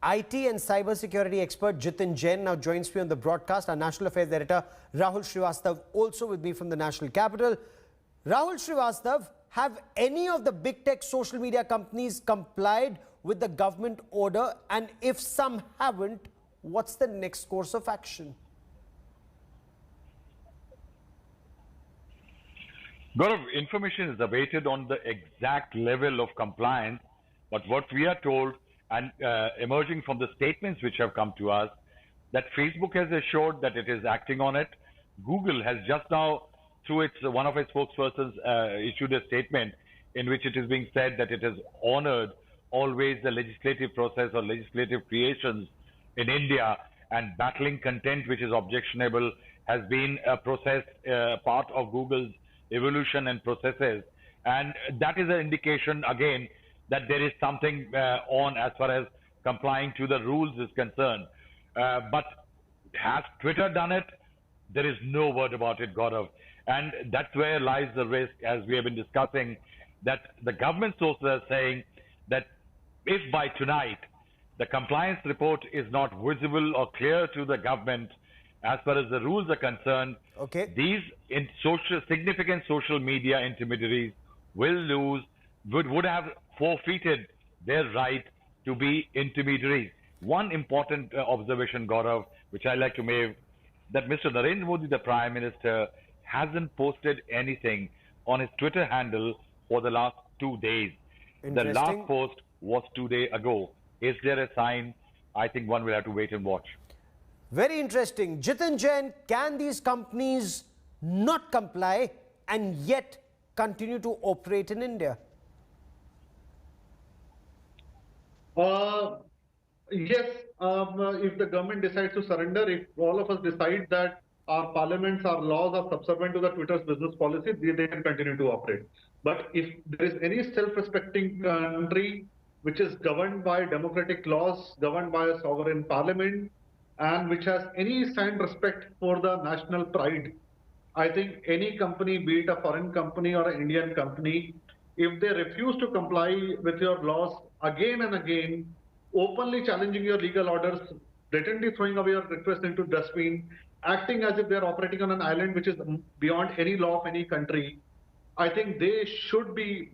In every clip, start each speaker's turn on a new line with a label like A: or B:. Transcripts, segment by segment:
A: IT and cybersecurity expert Jitin Jain now joins me on the broadcast. Our national affairs editor Rahul Srivastav also with me from the national capital. Rahul Srivastav, have any of the big tech social media companies complied with the government order? And if some haven't, what's the next course of action?
B: Gaurav, information is awaited on the exact level of compliance, but what we are told and emerging from the statements which have come to us, that Facebook has assured that it is acting on it. Google has just now, through one of its spokespersons, issued a statement in which it is being said that it has honored always the legislative process or legislative creations in India, and battling content which is objectionable has been a process, part of Google's evolution and processes. And that is an indication, again, that there is something on as far as complying to the rules is concerned. But has Twitter done it? There is no word about it, Gaurav. And that's where lies the risk, as we have been discussing, that the government sources are saying that if by tonight the compliance report is not visible or clear to the government as far as the rules are concerned, these significant social media intermediaries will lose, would have forfeited their right to be intermediaries. One important observation, Gaurav, which I like to make, that Mr. Narendra Modi, the Prime Minister, hasn't posted anything on his Twitter handle for the last 2 days. The last post was 2 days ago. Is there a sign? I think one will have to wait and watch.
A: Very interesting. Jitin Jain, can these companies not comply and yet continue to operate in India?
C: Yes, if the government decides to surrender, if all of us decide that our parliaments, our laws are subservient to the Twitter's business policy, they can continue to operate. But if there is any self-respecting country which is governed by democratic laws, governed by a sovereign parliament, and which has any signed respect for the national pride, I think any company, be it a foreign company or an Indian company, if they refuse to comply with your laws again and again, openly challenging your legal orders, blatantly throwing away your request into dustbin, acting as if they're operating on an island which is beyond any law of any country, I think they should be,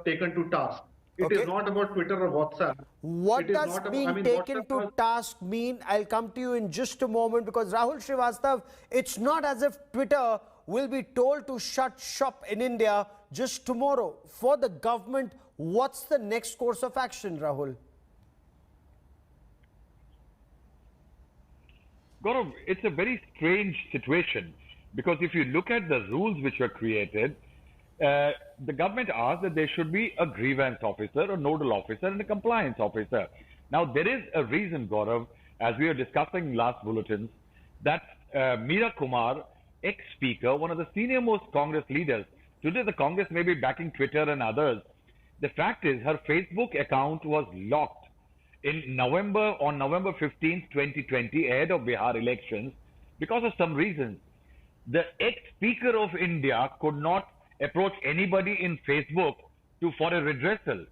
C: taken to task. It is not about Twitter or WhatsApp.
A: What does being taken to task mean? I'll come to you in just a moment, because Rahul Srivastav, it's not as if Twitter will be told to shut shop in India just tomorrow. For the government, what's the next course of action, Rahul?
B: Gaurav, it's a very strange situation, because if you look at the rules which were created, the government asked that there should be a grievance officer, a nodal officer, and a compliance officer. Now, there is a reason, Gaurav, as we were discussing in last bulletins, that Meera Kumar, ex-speaker, one of the senior most Congress leaders, today the Congress may be backing Twitter and others. The fact is, her Facebook account was locked on November 15th, 2020, ahead of Bihar elections, because of some reasons. The ex-speaker of India could not approach anybody in Facebook for a redressal,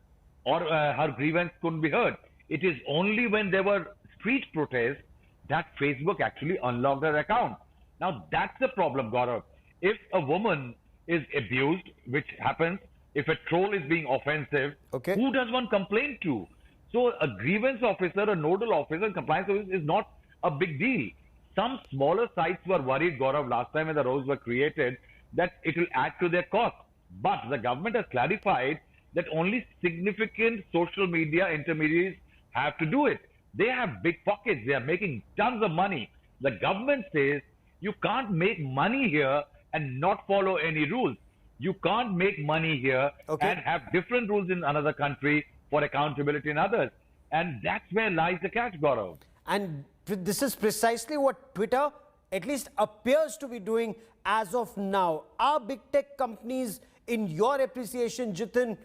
B: or her grievance couldn't be heard. It is only when there were street protests that Facebook actually unlocked her account. Now, that's the problem, Gaurav. If a woman is abused, which happens, if a troll is being offensive, who does one complain to? So a grievance officer, a nodal officer, compliance officer is not a big deal. Some smaller sites were worried, Gaurav, last time when the roles were created, that it will add to their cost. But the government has clarified that only significant social media intermediaries have to do it. They have big pockets. They are making tons of money. The government says you can't make money here and not follow any rules. You can't make money here and have different rules in another country for accountability in others. And that's where lies the catch, Gaurav.
A: And this is precisely what Twitter at least appears to be doing as of now. Are big tech companies, in your appreciation, Jitin,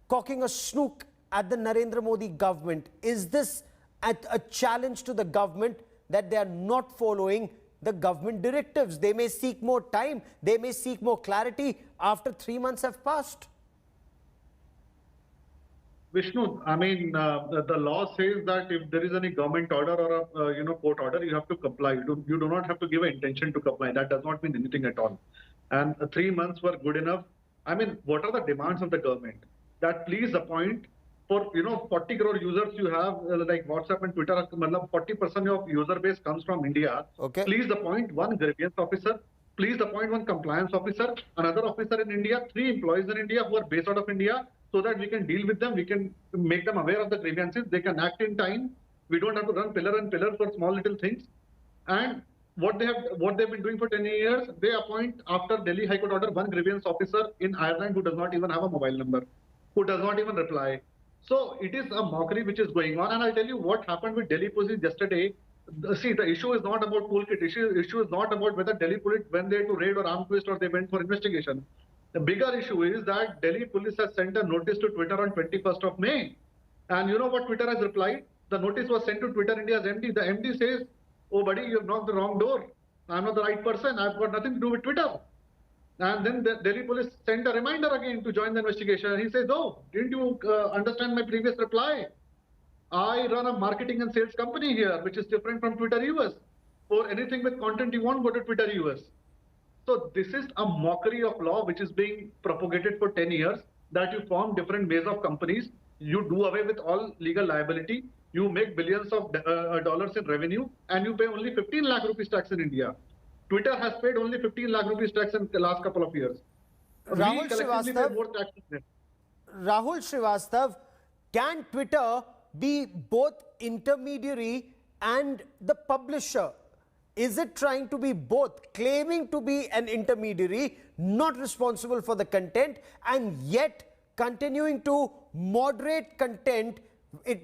A: cocking a snook at the Narendra Modi government? Is this a challenge to the government that they are not following the government directives? They may seek more time, they may seek more clarity after 3 months have passed.
C: Vishnu, I mean, the law says that if there is any government order or a court order, you have to comply. You do not have to give an intention to comply. That does not mean anything at all. And 3 months were good enough. I mean, what are the demands of the government? That please appoint for 40 crore users you have like WhatsApp and Twitter. 40% of user base comes from India.
A: Okay.
C: Please appoint one grievance officer. Please appoint one compliance officer, another officer in India, 3 employees in India who are based out of India, so that we can deal with them. We can make them aware of the grievances. They can act in time. We don't have to run pillar and pillar for small little things. And what they've been doing for 10 years, they appoint after Delhi High Court order one grievance officer in Ireland who does not even have a mobile number, who does not even reply. So it is a mockery which is going on. And I'll tell you what happened with Delhi Police yesterday. See, the issue is not about toolkit. Issue is not about whether Delhi Police went there to raid or arm twist or they went for investigation. The bigger issue is that Delhi Police has sent a notice to Twitter on 21st of May. And you know what Twitter has replied? The notice was sent to Twitter India's MD. The MD says, oh buddy, you have knocked the wrong door. I'm not the right person. I've got nothing to do with Twitter. And then the Delhi Police sent a reminder again to join the investigation. And he says, oh, didn't you understand my previous reply? I run a marketing and sales company here, which is different from Twitter US. For anything with content you want, go to Twitter US. So this is a mockery of law which is being propagated for 10 years, that you form different ways of companies, you do away with all legal liability, you make billions of dollars in revenue, and you pay only 15 lakh rupees tax in India. Twitter has paid only 15 lakh rupees tax in the last couple of years.
A: Rahul
C: We collectively pay
A: Srivastav,
C: more tax than them.
A: Rahul Srivastav, can Twitter be both intermediary and the publisher? Is it trying to be both, claiming to be an intermediary, not responsible for the content, and yet continuing to moderate content,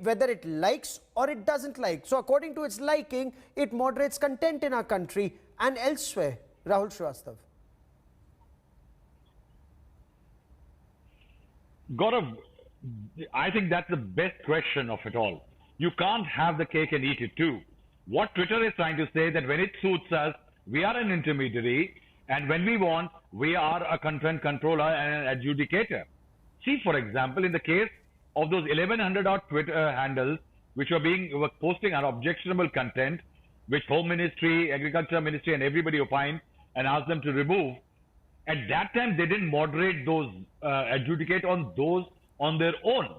A: whether it likes or it doesn't like? So according to its liking, it moderates content in our country and elsewhere. Rahul Srivastav.
B: Gaurav, I think that's the best question of it all. You can't have the cake and eat it too. What Twitter is trying to say that when it suits us, we are an intermediary, and when we want, we are a content controller and an adjudicator. See, for example, in the case of those 1100 odd Twitter handles which were posting our objectionable content, which Home Ministry, Agriculture Ministry, and everybody opined and asked them to remove. At that time, they didn't moderate those, adjudicate on those on their own.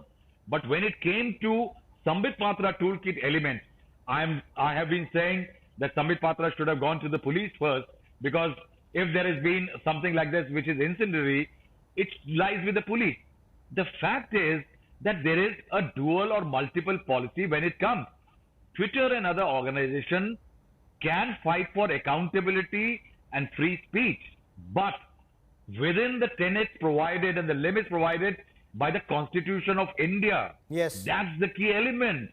B: But when it came to Sambit Patra toolkit elements, I have been saying that Sambit Patra should have gone to the police first, because if there has been something like this which is incendiary, it lies with the police. The fact is that there is a dual or multiple policy when it comes. Twitter and other organizations can fight for accountability and free speech, but within the tenets provided and the limits provided by the Constitution of India.
A: Yes.
B: That's the key element.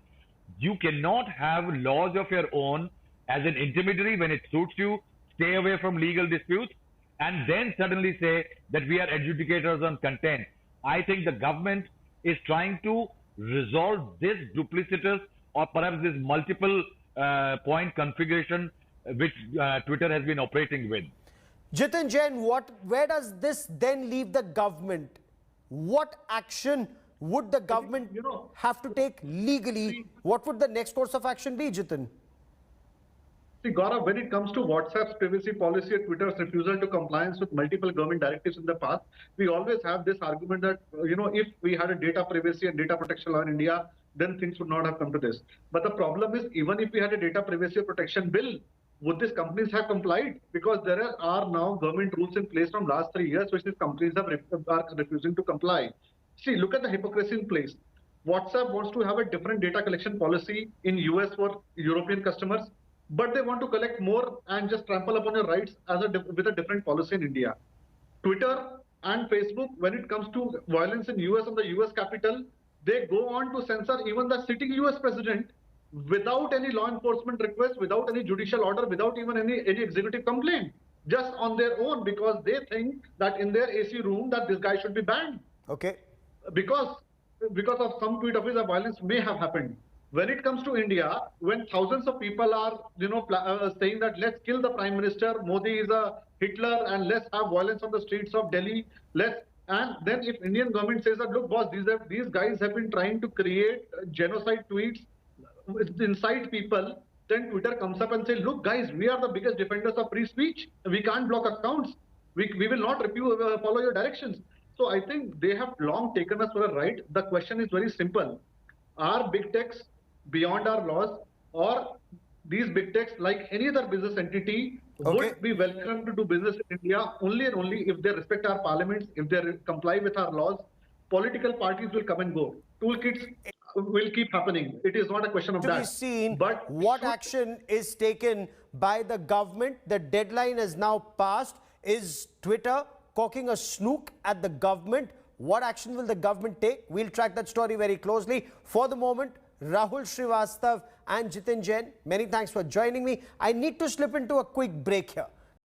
B: You cannot have laws of your own as an intermediary when it suits you, stay away from legal disputes, and then suddenly say that we are adjudicators on content. I think the government is trying to resolve this duplicitous or perhaps this multiple point configuration which Twitter has been operating with.
A: Jitin Jain, where does this then leave the government? What action would the government have to take legally? What would the next course of action be, Jitin?
C: See, Gaurav, when it comes to WhatsApp's privacy policy and Twitter's refusal to compliance with multiple government directives in the past, we always have this argument that, if we had a data privacy and data protection law in India, then things would not have come to this. But the problem is, even if we had a data privacy protection bill, would these companies have complied? Because there are now government rules in place from last 3 years, which these companies are refusing to comply. See, look at the hypocrisy in place. WhatsApp wants to have a different data collection policy in US for European customers, but they want to collect more and just trample upon your rights with a different policy in India. Twitter and Facebook, when it comes to violence in US on the US Capitol, they go on to censor even the sitting US president without any law enforcement request, without any judicial order, without even any executive complaint, just on their own, because they think that in their AC room that this guy should be banned.
A: Okay.
C: Because of some tweet of his, violence may have happened. When it comes to India, when thousands of people are, saying that let's kill the Prime Minister, Modi is a Hitler, and let's have violence on the streets of Delhi, let's And then if Indian government says that, look, boss, these guys have been trying to create genocide tweets, incite people, then Twitter comes up and say, look, guys, we are the biggest defenders of free speech. We can't block accounts. We will not follow your directions. So I think they have long taken us for a ride. The question is very simple. Are big techs beyond our laws, or these big techs, like any other business entity,
A: Okay.
C: would be welcome to do business in India only and only if they respect our parliaments, if they comply with our laws? Political parties will come and go. Toolkits will keep happening. It is not a question of
A: To
C: that.
A: be seen
C: But
A: what
C: should-
A: action is taken by the government. The deadline has now passed. Is Twitter cocking a snook at the government? What action will the government take? We'll track that story very closely. For the moment, Rahul Srivastav and Jitin Jain, many thanks for joining me. I need to slip into a quick break here.